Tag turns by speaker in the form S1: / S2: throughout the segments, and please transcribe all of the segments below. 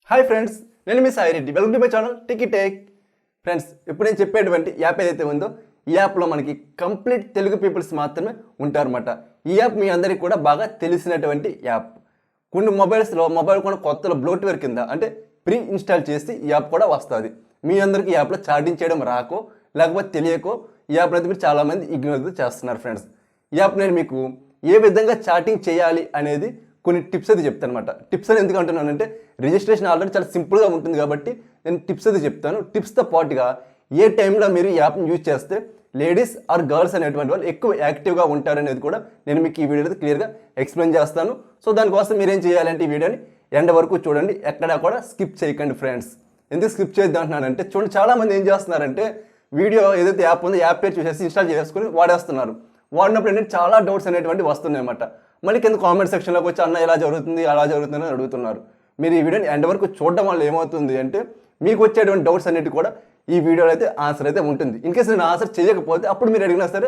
S1: Hi friends, నేను మీ Sai Reddy. Welcome to my channel టికెటెక్. ఫ్రెండ్స్, ఇప్పుడు నేను చెప్పేటువంటి యాప్ ఏదైతే ఉందో ఈ యాప్లో మనకి కంప్లీట్ తెలుగు పీపుల్స్ మాత్రమే ఉంటారన్నమాట. ఈ యాప్ మీ అందరికీ కూడా బాగా తెలిసినటువంటి యాప్. కొన్ని మొబైల్స్లో మొబైల్ కూడా కొత్తలో బ్లోట్వేర్ కింద అంటే ప్రీ ఇన్స్టాల్ చేసి ఈ యాప్ కూడా వస్తుంది. మీ అందరికీ ఈ యాప్లో చాటింగ్ చేయడం రాకో లేకపోతే తెలియకో ఈ యాప్ అయితే మీరు చాలామంది ఇగ్నోర్ చేస్తున్నారు. ఫ్రెండ్స్, ఈ యాప్ నేను మీకు ఏ విధంగా చాటింగ్ చేయాలి అనేది కొన్ని టిప్స్ అయితే చెప్తాను అనమాట. టిప్స్ అని ఎందుకు అంటున్నానంటే రిజిస్ట్రేషన్ ఆల్రెడీ చాలా సింపుల్గా ఉంటుంది కాబట్టి నేను టిప్స్ అయితే చెప్తాను. టిప్స్తో పాటుగా ఏ టైంలో మీరు ఈ యాప్ని యూజ్ చేస్తే లేడీస్ ఆర్ గర్ల్స్ అనేటువంటి వాళ్ళు ఎక్కువ యాక్టివ్గా ఉంటారనేది కూడా నేను మీకు ఈ వీడియోలో క్లియర్గా ఎక్స్ప్లెయిన్ చేస్తాను. సో దానికోసం మీరేం చేయాలంటే ఈ వీడియోని ఎండ్ వరకు చూడండి, ఎక్కడా కూడా స్కిప్ చేయకండి. ఫ్రెండ్స్, ఎందుకు స్కిప్ చేద్దాం అంటున్నానంటే చూడండి, చాలామంది ఏం చేస్తున్నారంటే వీడియో ఏదైతే యాప్ ఉందో యాప్ పేరు చూసేసి ఇన్స్టాల్ చేసుకుని వాడేస్తున్నారు. వాడినప్పుడు ఏంటంటే చాలా డౌట్స్ అనేటువంటి వస్తున్నాయి అన్నమాట. మళ్ళీ కింద కామెంట్ సెక్షన్లోకి వచ్చి అన్న ఇలా జరుగుతుంది అలా జరుగుతుంది అని అడుగుతున్నారు. మీరు ఈ వీడియోని ఎండ్ వరకు చూడడం వల్ల ఏమవుతుంది అంటే మీకు వచ్చేటువంటి డౌట్స్ అన్నిటి కూడా ఈ వీడియోలో అయితే ఆన్సర్ అయితే ఉంటుంది. ఇన్కేస్ నేను ఆన్సర్ చేయకపోతే అప్పుడు మీరు అడిగినా సరే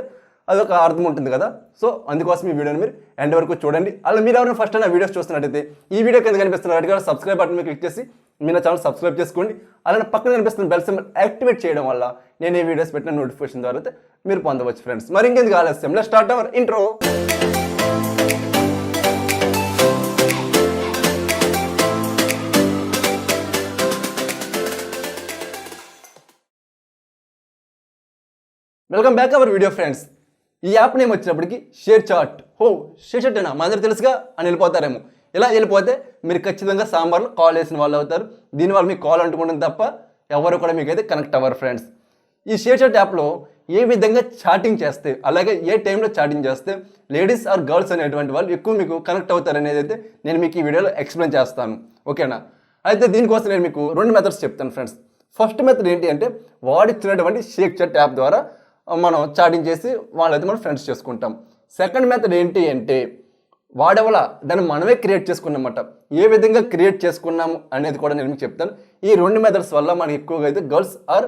S1: అదొక అర్థం ఉంటుంది కదా. సో అందుకోసం ఈ వీడియోని మీరు ఎండ్ వరకు చూడండి. అలా మీరు ఎవరైనా ఫస్ట్ టైం వీడియోస్ చూస్తున్నట్టయితే ఈ వీడియో కింద కనిపిస్తున్న రెడ్ కలర్ సబ్స్క్రైబ్ బటన్ మీద క్లిక్ చేసి మీ నా ఛానల్ సబ్స్క్రైబ్ చేసుకోండి. అలానే పక్కన కనిపిస్తున్న బెల్ సింబల్ యాక్టివేట్ చేయడం వల్ల నేను ఈ వీడియోస్ పెట్టిన నోటిఫికేషన్ ద్వారా అయితే మీరు పొందవచ్చు. ఫ్రెండ్స్, మరి ఇంకెందుకు ఆలస్యం, let's start our intro. Welcome back our video. Friends, ఈ యాప్ నేమ్ వచ్చినప్పటికి షేర్ చాట్. షేర్ చాట్ అయినా మా అందరూ తెలుసుగా అని వెళ్ళిపోతారేమో. ఇలా వెళ్ళిపోతే మీరు ఖచ్చితంగా సాంబార్లో కాల్ వేసిన వాళ్ళు అవుతారు. దీనివల్ల మీకు కాల్ అంటుకుంటుంది తప్ప ఎవరు కూడా మీకైతే కనెక్ట్ అవ్వరు. ఫ్రెండ్స్, ఈ షేర్ చాట్ యాప్లో ఏ విధంగా చాటింగ్ చేస్తే అలాగే ఏ టైంలో చాటింగ్ చేస్తే లేడీస్ ఆర్ గర్ల్స్ అనేటువంటి వాళ్ళు ఎక్కువ మీకు కనెక్ట్ అవుతారు అనేది అయితే నేను మీకు ఈ వీడియోలో ఎక్స్ప్లెయిన్ చేస్తాను. ఓకేనా? అయితే దీనికోసం నేను మీకు 2 మెథడ్స్ చెప్తాను. ఫ్రెండ్స్, ఫస్ట్ మెథడ్ ఏంటి అంటే వాడిచ్చినటువంటి షేర్ చాట్ యాప్ ద్వారా మనం చాటింగ్ చేసి వాళ్ళైతే మనం ఫ్రెండ్స్ చేసుకుంటాం. సెకండ్ మెథడ్ ఏంటి అంటే వాడేవాళ్ళ దాన్ని మనమే క్రియేట్ చేసుకున్నమాట. ఏ విధంగా క్రియేట్ చేసుకున్నాము అనేది కూడా నేను మీకు చెప్తాను. ఈ 2 మెథడ్స్ వల్ల మనకి ఎక్కువగా అయితే గర్ల్స్ ఆర్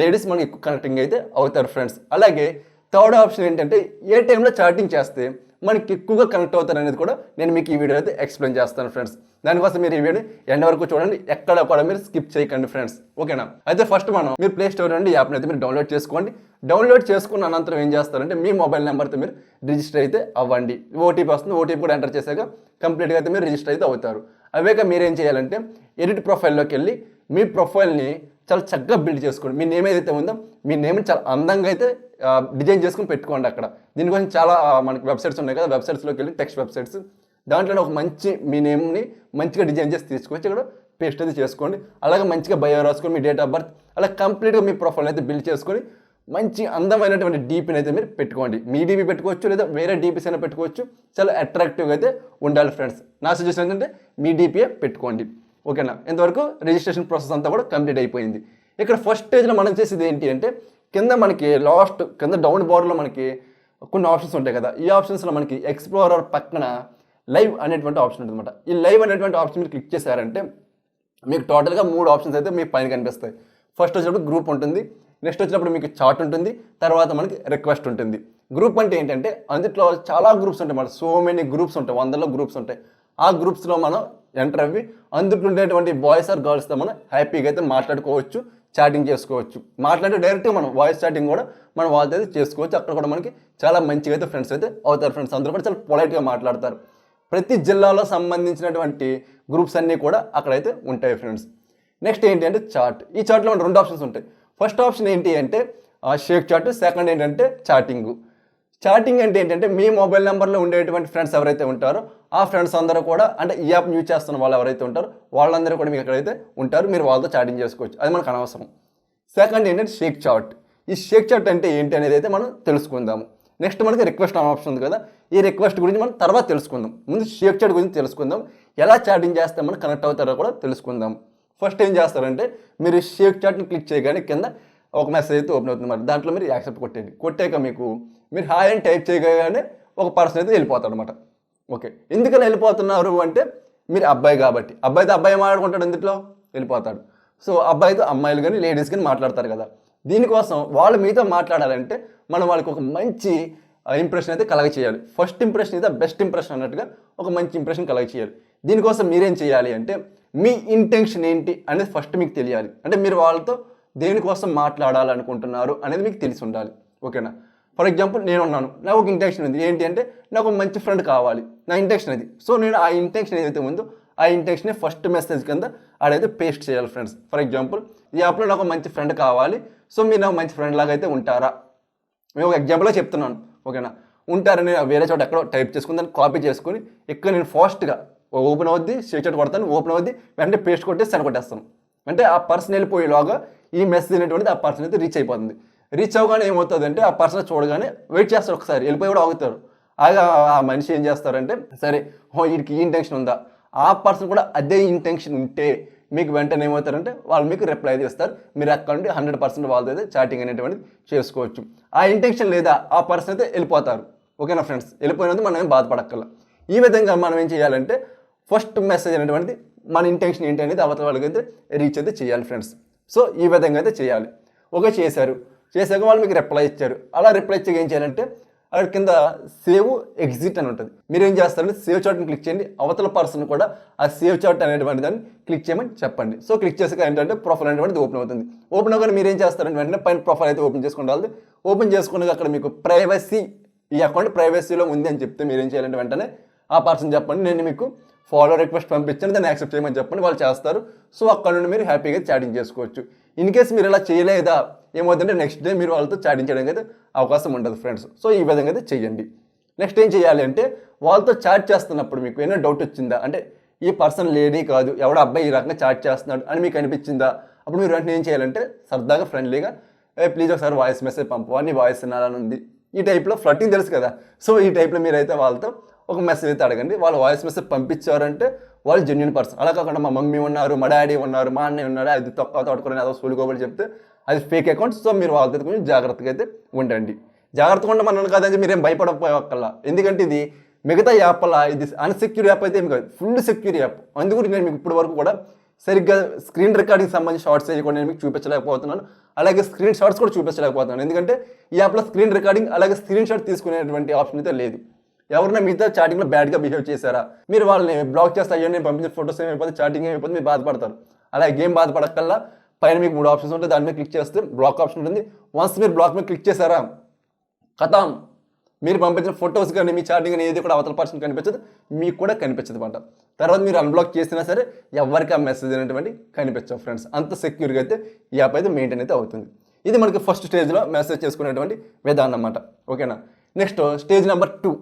S1: లేడీస్ మనకి ఎక్కువ కనెక్టింగ్ అయితే అవుతారు. ఫ్రెండ్స్, అలాగే థర్డ్ ఆప్షన్ ఏంటంటే ఏ టైంలో చాటింగ్ చేస్తే మనకి ఎక్కువగా కనెక్ట్ అవుతారు అనేది కూడా నేను మీకు ఈ వీడియో అయితే ఎక్స్ప్లెయిన్ చేస్తాను. ఫ్రెండ్స్, దానికోసం మీరు ఈ వీడియో ఎండ్ వరకు చూడండి, ఎక్కడ కూడా మీరు స్కిప్ చేయకండి. ఫ్రెండ్స్, ఓకేనా? అయితే ఫస్ట్ మీరు ప్లే స్టోర్ నుండి యాప్ని అయితే మీరు డౌన్లోడ్ చేసుకోండి. డౌన్లోడ్ చేసుకున్న అనంతరం ఏం చేస్తారంటే మీ మొబైల్ నెంబర్తో మీరు రిజిస్టర్ అయితే అవ్వండి. ఓటీపీ వస్తుంది, ఓటీపీ కూడా ఎంటర్ చేశాక కంప్లీట్గా అయితే మీరు రిజిస్టర్ అయితే అవుతారు. అవేక మీరేం చేయాలంటే ఎడిట్ ప్రొఫైల్లోకి వెళ్ళి మీ ప్రొఫైల్ని చాలా చక్కగా బిల్డ్ చేసుకోండి. మీ నేమ్ ఏదైతే ఉందో మీ నేమ్ని చాలా అందంగా అయితే డిజైన్ చేసుకుని పెట్టుకోండి. అక్కడ దీనికోసం చాలా మనకి వెబ్సైట్స్ ఉన్నాయి కదా, వెబ్సైట్స్లోకి వెళ్ళి టెక్స్ట్ వెబ్సైట్స్ దాంట్లో ఒక మంచి మీ నేమ్ని మంచిగా డిజైన్ చేసి తీసుకొచ్చి ఇక్కడ పేస్ట్ అయితే చేసుకోండి. అలాగే మంచిగా బయో రాసుకొని మీ డేట్ ఆఫ్ బర్త్ అలా కంప్లీట్గా మీ ప్రొఫైల్ అయితే బిల్డ్ చేసుకొని మంచి అందమైనటువంటి డీపీని అయితే మీరు పెట్టుకోండి. మీ డీపీ పెట్టుకోవచ్చు లేదా వేరే డీపీస్ అయినా పెట్టుకోవచ్చు. చాలా అట్రాక్టివ్గా అయితే ఉండాలి. ఫ్రెండ్స్, నా సజెషన్ ఏంటంటే మీ డీపీఏ పెట్టుకోండి. ఓకేనా? ఇంతవరకు రిజిస్ట్రేషన్ ప్రాసెస్ అంతా కూడా కంప్లీట్ అయిపోయింది. ఇక్కడ ఫస్ట్ స్టేజ్లో మనం చేసేది ఏంటి అంటే కింద మనకి కింద డౌన్ బార్లో మనకి కొన్ని ఆప్షన్స్ ఉంటాయి కదా. ఈ ఆప్షన్స్లో మనకి ఎక్స్ప్లోరర్ పక్కన లైవ్ అనేటువంటి ఆప్షన్ ఉంటుంది అనమాట. ఈ లైవ్ అనేటువంటి ఆప్షన్ మీరు క్లిక్ చేశారంటే మీకు టోటల్గా 3 ఆప్షన్స్ అయితే మీ పైన కనిపిస్తాయి. ఫస్ట్ వచ్చినప్పుడు గ్రూప్ ఉంటుంది, నెక్స్ట్ వచ్చినప్పుడు మీకు చాట్ ఉంటుంది, తర్వాత మనకి రిక్వెస్ట్ ఉంటుంది. గ్రూప్ అంటే ఏంటంటే అందులో చాలా గ్రూప్స్ ఉంటాయి మన సో మెనీ గ్రూప్స్ ఉంటాయి, 100లో గ్రూప్స్ ఉంటాయి. ఆ గ్రూప్స్లో మనం ఎంటర్ అవ్వి అందులో ఉండేటువంటి బాయ్స్ ఆర్ గర్ల్స్తో మనం హ్యాపీగా అయితే మాట్లాడుకోవచ్చు, చాటింగ్ చేసుకోవచ్చు. మాట్లాడే డైరెక్ట్గా మనం వాయిస్ చాటింగ్ కూడా మనం వాళ్ళతో అయితే చేసుకోవచ్చు. అక్కడ కూడా మనకి చాలా మంచిగా అయితే ఫ్రెండ్స్ అయితే అవుతారు. ఫ్రెండ్స్ అందరూ కూడా చాలా పొలైట్గా మాట్లాడతారు. ప్రతి జిల్లాలో సంబంధించినటువంటి గ్రూప్స్ అన్నీ కూడా అక్కడైతే ఉంటాయి. ఫ్రెండ్స్, నెక్స్ట్ ఏంటి అంటే చాట్. ఈ చాట్లో మనకు 2 ఆప్షన్స్ ఉంటాయి. ఫస్ట్ ఆప్షన్ ఏంటి అంటే షేక్ చాట్, సెకండ్ ఏంటంటే చాటింగ్. చాటింగ్ అంటే ఏంటంటే మీ మొబైల్ నెంబర్లో ఉండేటువంటి ఫ్రెండ్స్ ఎవరైతే ఉంటారో ఆ ఫ్రెండ్స్ అందరూ కూడా అంటే ఈ యాప్ యూజ్ చేస్తున్న వాళ్ళు ఎవరైతే ఉంటారో వాళ్ళందరూ కూడా మీకు ఎక్కడైతే ఉంటారు, మీరు వాళ్ళతో చాటింగ్ చేసుకోవచ్చు. అది మనకు అనవసరం. సెకండ్ ఏంటంటే షేక్ చాట్. ఈ షేక్ చాట్ అంటే ఏంటి అనేది అయితే మనం తెలుసుకుందాము. నెక్స్ట్ మనకి రిక్వెస్ట్ ఆప్షన్ ఉంది కదా, ఈ రిక్వెస్ట్ గురించి మనం తర్వాత తెలుసుకుందాం. ముందు షేక్ చాట్ గురించి తెలుసుకుందాం, ఎలా చాటింగ్ చేస్తే మనం కనెక్ట్ అవుతారో కూడా తెలుసుకుందాం. ఫస్ట్ ఏం చేస్తారంటే మీరు షేక్ చాట్ని క్లిక్ చేయగానే కింద ఒక మెసేజ్ అయితే ఓపెన్ అవుతుంది. మరి దాంట్లో మీరు యాక్సెప్ట్ కొట్టేయండి. కొట్టాక మీరు హాయ్ అని టైప్ చేయగానే ఒక పర్సన్ అయితే వెళ్ళిపోతాడు అనమాట. ఓకే, ఎందుకని వెళ్ళిపోతున్నారు అంటే మీరు అబ్బాయి కాబట్టి, అబ్బాయితో అబ్బాయి మాట్లాడుకుంటాడు, ఎందుట్లో వెళ్ళిపోతాడు. సో అబ్బాయితో అమ్మాయిలు కానీ లేడీస్ కానీ మాట్లాడతారు కదా. దీనికోసం వాళ్ళు మీతో మాట్లాడాలంటే మనం వాళ్ళకి ఒక మంచి ఇంప్రెషన్ అయితే కలగ చేయాలి. ఫస్ట్ ఇంప్రెషన్ అయితే బెస్ట్ ఇంప్రెషన్ అన్నట్టుగా ఒక మంచి ఇంప్రెషన్ కలగ చేయాలి. దీనికోసం మీరేం చేయాలి అంటే మీ ఇంటెన్షన్ ఏంటి అనేది ఫస్ట్ మీకు తెలియాలి. అంటే మీరు వాళ్ళతో దేనికోసం మాట్లాడాలనుకుంటున్నారు అనేది మీకు తెలిసి ఉండాలి. ఓకేనా? ఫర్ ఎగ్జాంపుల్ నేను ఉన్నాను, నాకు ఒక ఇంటెన్షన్ ఉంది. ఏంటి అంటే నాకు ఒక మంచి ఫ్రెండ్ కావాలి, నా ఇంటెన్షన్ అది. సో నేను ఆ ఇంటెన్షన్ ఏదైతే ఉందో ఆ ఇంటెన్షన్ ఫస్ట్ మెసేజ్ కింద ఆడైతే పేస్ట్ చేయాలి ఫ్రెండ్స్. ఫర్ ఎగ్జాంపుల్ ఈ యాప్లో నాకు ఒక మంచి ఫ్రెండ్ కావాలి, సో మీరు నాకు మంచి ఫ్రెండ్ లాగా అయితే ఉంటారా? మేము ఒక ఎగ్జాంపుల్గా చెప్తున్నాను. ఓకేనా? ఉంటారని వేరే చోట ఎక్కడో టైప్ చేసుకుని దాన్ని కాపీ చేసుకుని ఇక్కడ నేను ఫాస్ట్గా ఓపెన్ అవుద్ది, షేర్ కొడతాను, ఓపెన్ అవుద్ది, వెంటనే పేస్ట్ కొట్టేసి సెండ్ కొట్టేస్తాను. అంటే ఆ పర్సన్ వెళ్ళిపోయేలాగా ఈ మెసేజ్ అనేటువంటిది ఆ పర్సన్ అయితే రీచ్ అయిపోతుంది. రీచ్ అవ్వగానే ఏమవుతుంది అంటే ఆ పర్సన్ చూడగానే వెయిట్ చేస్తారు, ఒకసారి వెళ్ళిపోయి కూడా ఆగుతారు. ఆ మనిషి ఏం చేస్తారంటే సరే వీడికి ఈ ఇంటెన్షన్ ఉందా, ఆ పర్సన్ కూడా అదే ఇంటెన్షన్ ఉంటే మీకు వెంటనే ఏమవుతారంటే వాళ్ళు మీకు రిప్లై చేస్తారు. మీరు అక్కడ నుండి 100% వాళ్ళతో అయితే చాటింగ్ అనేటువంటిది చేసుకోవచ్చు. ఆ ఇంటెన్షన్ లేదా ఆ పర్సన్ అయితే వెళ్ళిపోతారు. ఓకేనా ఫ్రెండ్స్? వెళ్ళిపోయినందుకు మనం ఏం బాధపడక్కల. ఈ విధంగా మనం ఏం చేయాలంటే ఫస్ట్ మెసేజ్ అనేటువంటిది మన ఇంటెన్షన్ ఏంటి అనేది అవతల వాళ్ళకైతే రీచ్ అయితే చేయాలి ఫ్రెండ్స్. సో ఈ విధంగా అయితే చేయాలి. ఓకే, చేశాక వాళ్ళు మీకు రిప్లై ఇచ్చారు. అలా రిప్లై ఇచ్చాక ఏం చేయాలంటే అక్కడ కింద సేవ్ ఎగ్జిట్ అని ఉంటుంది. మీరు ఏం చేస్తారంటే సేవ్ చాట్ని క్లిక్ చేయండి. అవతల పర్సన్ కూడా ఆ సేవ్ చాట్ అనేటువంటి దాన్ని క్లిక్ చేయమని చెప్పండి. సో క్లిక్ చేసాక ఏంటంటే ప్రొఫైల్ అనేటువంటిది ఓపెన్ అవుతుంది. ఓపెన్ అవ్వగానే మీరు ఏం చేస్తారంటే వెంటనే పైన ప్రొఫైల్ అయితే ఓపెన్ చేసుకోండి. ఓపెన్ చేసుకున్నాక అక్కడ మీకు ప్రైవసీ, ఈ అకౌంట్ ప్రైవసీలో ఉంది అని చెప్తే మీరు ఏం చేయాలంటే వెంటనే ఆ పర్సన్ చెప్పండి నేను మీకు ఫాలో రిక్వెస్ట్ పంపించాను, దాన్ని యాక్సెప్ట్ చేయమని చెప్పండి. వాళ్ళు చేస్తారు. సో అక్కడ నుండి మీరు హ్యాపీగా చాటింగ్ చేసుకోవచ్చు. ఇన్ కేసు మీరు ఇలా చేయలేదా ఏమవుతుందంటే నెక్స్ట్ డే మీరు వాళ్ళతో చాటింగ్ చేయడానికి అయితే అవకాశం ఉండదు ఫ్రెండ్స్. సో ఈ విధంగా అయితే చేయండి. నెక్స్ట్ ఏం చేయాలి అంటే వాళ్ళతో చాట్ చేస్తున్నప్పుడు మీకు ఏమైనా డౌట్ వచ్చిందా, అంటే ఈ పర్సన్ లేడీ కాదు ఎవడో అబ్బాయి ఈ రకంగా చాట్ చేస్తున్నాడు అని మీకు అనిపించిందా, అప్పుడు మీరు వెంటనే ఏం చేయాలంటే సరదాగా ఫ్రెండ్లీగా ప్లీజ్ ఒకసారి వాయిస్ మెసేజ్ పంపు, నీ వాయిస్ వినాలని ఉంది, ఈ టైప్లో ఫ్లట్టింగ్ తెలుసు కదా. సో ఈ టైప్లో మీరైతే వాళ్ళతో ఒక మెసేజ్ అయితే అడగండి. వాళ్ళు వాయిస్ మెసేజ్ పంపించారంటే వాళ్ళు జెన్యున్ పర్సన్. అలా కాకుండా మా మమ్మీ ఉన్నారు, మా డాడీ ఉన్నారు, మా అన్నయ్య ఉన్నారు, అది తోడుకొని అదో సూలుకోబడి చెప్తే అది ఫేక్ అకౌంట్. సో మీరు వాళ్ళతో కొంచెం జాగ్రత్తగా అయితే ఉండండి. జాగ్రత్తగా ఉండమన్నాను కాదని మీరేం భయపడకపోయక్కల్లా. ఎందుకంటే ఇది మిగతా యాప్లా ఇది అన్సెక్యూర్ యాప్ అయితే ఏం కాదు, ఫుల్ సెక్యూర్ యాప్. అందుకు నేను మీకు ఇప్పటి వరకు కూడా సరిగ్గా స్క్రీన్ రికార్డింగ్ సంబంధించి షార్ట్స్ చేయకుండా నేను మీకు చూపించలేకపోతున్నాను, అలాగే స్క్రీన్ షాట్స్ కూడా చూపించలేకపోతున్నాను. ఎందుకంటే ఈ యాప్లో స్క్రీన్ రికార్డింగ్ అలాగే స్క్రీన్ షాట్ తీసుకునేటువంటి ఆప్షన్ అయితే లేదు. ఎవరైనా మిగతా చాటింగ్లో బ్యాడ్గా బిహేవ్ చేశారా, మీరు వాళ్ళని బ్లాక్ చేస్తే అయ్యో నేను పంపించిన ఫోటోస్ ఏమైపోతే చాటింగ్ ఏమైపోతే మీరు బాధపడతారు. అలాగే గేమ్ బాధపడక్కల్లా పైన మీకు 3 ఆప్షన్స్ ఉంటాయి, దాని మీద క్లిక్ చేస్తే బ్లాక్ ఆప్షన్ ఉంటుంది. వన్స్ మీరు బ్లాక్ మీద క్లిక్ చేశారా కథం, మీరు పంపించిన ఫొటోస్ కానీ మీ చాటింగ్ కానీ ఏది కూడా అవతల పర్సన్ కనిపించదు, మీకు కూడా కనిపించదు అనమాట. తర్వాత మీరు అన్బ్లాక్ చేసినా సరే ఎవరికి ఆ మెసేజ్ అనేటువంటి కనిపించవు ఫ్రెండ్స్. అంత సెక్యూర్గా అయితే ఈ యాప్ అయితే మెయింటైన్ అయితే అవుతుంది. ఇది మనకి ఫస్ట్ స్టేజ్లో మెసేజ్ చేసుకునేటువంటి విధానం అన్నమాట. ఓకేనా? Next stage number 2.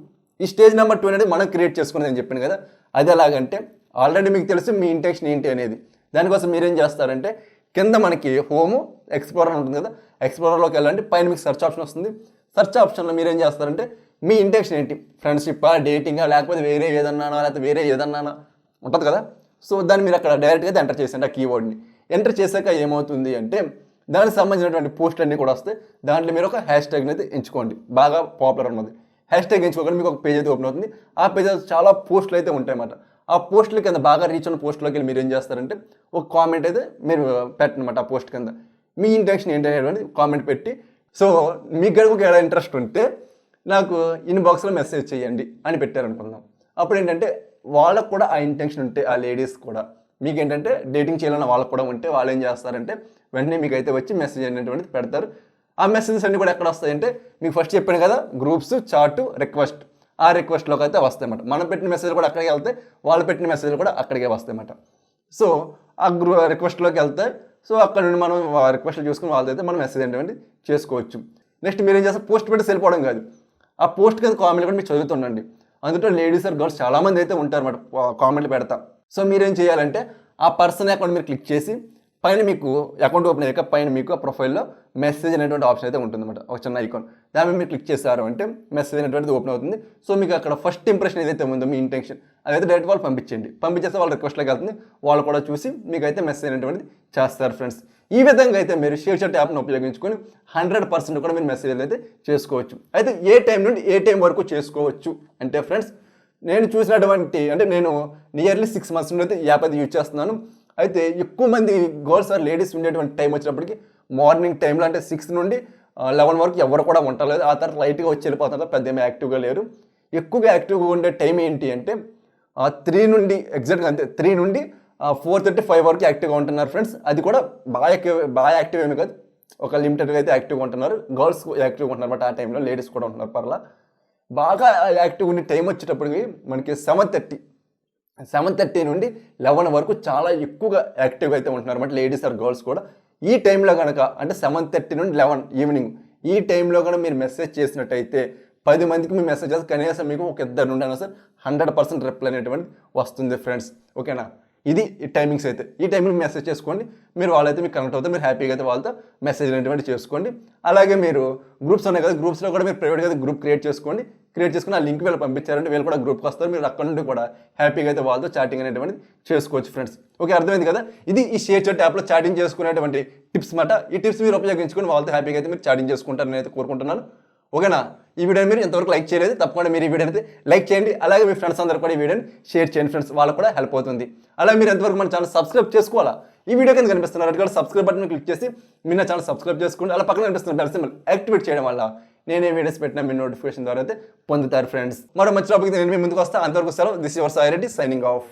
S1: ఈ స్టేజ్ నెంబర్ 2 అనేది మనం క్రియేట్ చేసుకునేది అని చెప్పాను కదా. అది ఎలాగంటే ఆల్రెడీ మీకు తెలుసు మీ ఇంటెన్షన్ ఏంటి అనేది. దానికోసం మీరేం చేస్తారంటే కింద మనకి హోమ్ ఎక్స్ప్లోరర్ ఉంటుంది కదా, ఎక్స్ప్లోరర్లోకి వెళ్ళండి. పైన మీకు సెర్చ్ ఆప్షన్ వస్తుంది. సెర్చ్ ఆప్షన్లో మీరేం చేస్తారంటే మీ ఇంటెన్షన్ ఏంటి, ఫ్రెండ్షిప్పా, డేటింగా, లేకపోతే వేరే ఏదన్నానా, లేకపోతే వేరే ఏదన్నానా ఉంటుంది కదా. సో దాన్ని మీరు అక్కడ డైరెక్ట్గా ఎంటర్ చేసండి ఆ కీవర్డ్ని. ఎంటర్ చేశాక ఏమవుతుంది అంటే దానికి సంబంధించినటువంటి పోస్టులు అన్నీ కూడా వస్తాయి. దాంట్లో మీరు ఒక హ్యాష్ ట్యాగ్ని అయితే ఎంచుకోండి, బాగా పాపులర్ ఉన్నది. హ్యాష్ ట్యాగ్ ఎంచుకోకుండా మీకు ఒక పేజ్ అయితే ఓపెన్ అవుతుంది. ఆ పేజ్ చాలా పోస్టులు అయితే ఉంటాయి అన్నమాట. ఆ పోస్టుల కింద బాగా రీచ్ ఉన్న పోస్టులోకి వెళ్ళి మీరు ఏం చేస్తారంటే ఒక కామెంట్ అయితే మీరు పెట్టనమాట. ఆ పోస్ట్ కింద మీ ఇంటెన్షన్ ఏంటి అనేటువంటి కామెంట్ పెట్టి, సో మీకు గనుక ఎలా ఇంట్రెస్ట్ ఉంటే నాకు ఇన్బాక్స్లో మెసేజ్ చేయండి అని పెట్టారనుకుందాం. అప్పుడు ఏంటంటే వాళ్ళకు కూడా ఆ ఇంటెన్షన్ ఉంటే ఆ లేడీస్ కూడా మీకు ఏంటంటే డేటింగ్ చేయాలన్న వాళ్ళకు కూడా ఉంటే వాళ్ళు ఏం చేస్తారంటే వెంటనే మీకు అయితే వచ్చి మెసేజ్ అనేటువంటిది పెడతారు. ఆ మెసేజెస్ అన్నీ కూడా ఎక్కడ వస్తాయంటే మీకు ఫస్ట్ చెప్పాను కదా, గ్రూప్స్, చాట్, రిక్వెస్ట్. ఆ రిక్వెస్ట్లోకి అయితే వస్తాయన్నమాట. మనం పెట్టిన మెసేజ్ కూడా అక్కడికి వెళ్తాయి, వాళ్ళు పెట్టిన మెసేజ్లు కూడా అక్కడికే వస్తాయన్నమాట. సో ఆ రిక్వెస్ట్లోకి వెళ్తాయి. సో అక్కడ నుండి మనం రిక్వెస్ట్లు చూసుకుని వాళ్ళతో మనం మెసేజ్ ఏంటంటే చేసుకోవచ్చు. నెక్స్ట్ మీరు ఏం చేస్తారు, పోస్ట్ పెట్టి వెళ్ళిపోవడం కాదు, ఆ పోస్ట్ కింద కామెంట్లు కూడా మీరు చదువుతుండండి. అందులో లేడీస్ ఆర్ గర్ల్స్ చాలామంది అయితే ఉంటారు అన్నమాట, కామెంట్లు పెడతా. సో మీరేం చేయాలంటే ఆ పర్సన్ అకౌంట్ మీరు క్లిక్ చేసి పైన మీకు అకౌంట్ ఓపెన్ అయ్యాక పైన మీకు ఆ ప్రొఫైల్లో మెసేజ్ అనేటువంటి ఆప్షన్ అయితే ఉంటుందన్నమాట, ఒక చిన్న ఐకాన్. దాని మీద మీరు క్లిక్ చేశారు అంటే మెసేజ్ అనేటువంటిది ఓపెన్ అవుతుంది. సో మీకు అక్కడ ఫస్ట్ ఇంప్రెషన్ ఏదైతే ఉందో మీ ఇంటెన్షన్ అదైతే డైరెక్ట్ వాళ్ళు పంపించండి. పంపించేస్తే వాళ్ళ రిక్వెస్ట్లోకి వెళ్తుంది, వాళ్ళు కూడా చూసి మీకు అయితే మెసేజ్ అనేటువంటిది చేస్తారు ఫ్రెండ్స్. ఈ విధంగా అయితే మీరు షేర్ చాట్ యాప్ను ఉపయోగించుకొని 100% కూడా మీరు మెసేజ్లు అయితే చేసుకోవచ్చు. అయితే ఏ టైం నుండి ఏ టైం వరకు చేసుకోవచ్చు అంటే ఫ్రెండ్స్, నేను చూసినటువంటి అంటే నేను నియర్లీ 6 months నుండి అయితే యాప్ అయితే యూజ్ చేస్తున్నాను. అయితే ఎక్కువ మంది గర్ల్స్ ఆర్ లేడీస్ ఉండేటువంటి టైం వచ్చినప్పటికీ మార్నింగ్ టైంలో అంటే 6 నుండి 11 వరకు ఎవరు కూడా ఉండలేదు. ఆ తర్వాత లైట్గా వచ్చి వెళ్ళిపోతున్నారు, పెద్ద ఏమీ యాక్టివ్గా లేరు. ఎక్కువగా యాక్టివ్గా ఉండే టైం ఏంటి అంటే 3 నుండి ఎగ్జాక్ట్గా అంతే 3 నుండి 4:35 వరకు యాక్టివ్గా ఉంటున్నారు ఫ్రెండ్స్. అది కూడా బాగా యాక్టివ్ ఏమి కాదు, ఒక లిమిటెడ్గా అయితే యాక్టివ్గా ఉంటున్నారు. గర్ల్స్ యాక్టివ్గా ఉంటున్నారు బట్ ఆ టైంలో లేడీస్ కూడా ఉంటున్నారు పర్లా. బాగా యాక్టివ్ ఉండే టైం వచ్చేటప్పటికి మనకి 7:30 నుండి 11 వరకు చాలా ఎక్కువగా యాక్టివ్గా అయితే ఉంటున్నారు బట్ లేడీస్ ఆర్ గర్ల్స్ కూడా. ఈ టైంలో కనుక అంటే 7:30 నుండి 11 ఈవినింగ్ ఈ టైంలో కనుక మీరు మెసేజ్ చేసినట్టయితే 10 మందికి మీ మెసేజెస్ కనీసం మీకు ఒక ఇద్దరు నుండి అయినా సార్ 100% రిప్లై అనేటువంటి వస్తుంది ఫ్రెండ్స్. ఓకేనా, ఇది ఈ టైమింగ్స్ అయితే. ఈ టైంలో మెసేజ్ చేసుకోండి, మీరు వాళ్ళైతే మీకు కనెక్ట్ అవుతారు, మీరు హ్యాపీగా అయితే వాళ్ళతో మెసేజ్ అనేటువంటి చేసుకోండి. అలాగే మీరు గ్రూప్స్ ఉన్నాయి కదా, గ్రూప్స్లో కూడా మీరు ప్రైవేట్గా అయితే గ్రూప్ క్రియేట్ చేసుకుని ఆ లింక్ వీళ్ళు పంపించారంటే వీళ్ళు కూడా గ్రూప్కి వస్తారు, మీరు అక్కడ నుండి కూడా హ్యాపీగా అయితే వాళ్ళతో చాటింగ్ అనేటువంటి చేసుకోవచ్చు ఫ్రెండ్స్. ఓకే, అర్థమైంది కదా. ఇది ఈ షేర్ చాట్ యాప్లో చాటింగ్ చేసుకునేటువంటి టిప్స్ మాట. ఈ టిప్స్ మీరు ఉపయోగించుకుని వాళ్ళతో హ్యాపీగా అయితే మీరు చాటింగ్ చేసుకుంటారని అయితే కోరుకుంటున్నాను. ఓకేనా, ఈ వీడియోని మీరు ఇంతవరకు లైక్ చేయలేదు, తప్పకుండా మీరు ఈ వీడియోని అయితే లైక్ చేయండి. అలాగే మీ ఫ్రెండ్స్ అందరూ కూడా ఈ వీడియోని షేర్ చేయండి ఫ్రెండ్స్, వాళ్ళకు కూడా హెల్ప్ అవుతుంది. అలాగే మీరు ఎంతవరకు మన ఛానల్ సబ్స్క్రైబ్ చేసుకోవాలా, ఈ వీడియో కింద కనిపిస్తున్నారు అది కూడా సబ్స్క్రైబ్ బటన్ క్లిక్ చేసి మీరు నా ఛానల్ సబ్స్క్రైబ్ చేసుకోండి. అలా పక్కన కనిపిస్తున్న బెల్ సింబల్ యాక్టివేట్ చేయడం వల్ల నేను ఏ వీడియోస్ పెట్టినా మీ నోటిఫికేషన్ ద్వారా అయితే పొందుతారు ఫ్రెండ్స్. మరో మంచి టాపిక్ నేను మీ ముందుకు వస్తాను. అంతవరకు సెలవు. This your Sai Reddy signing off.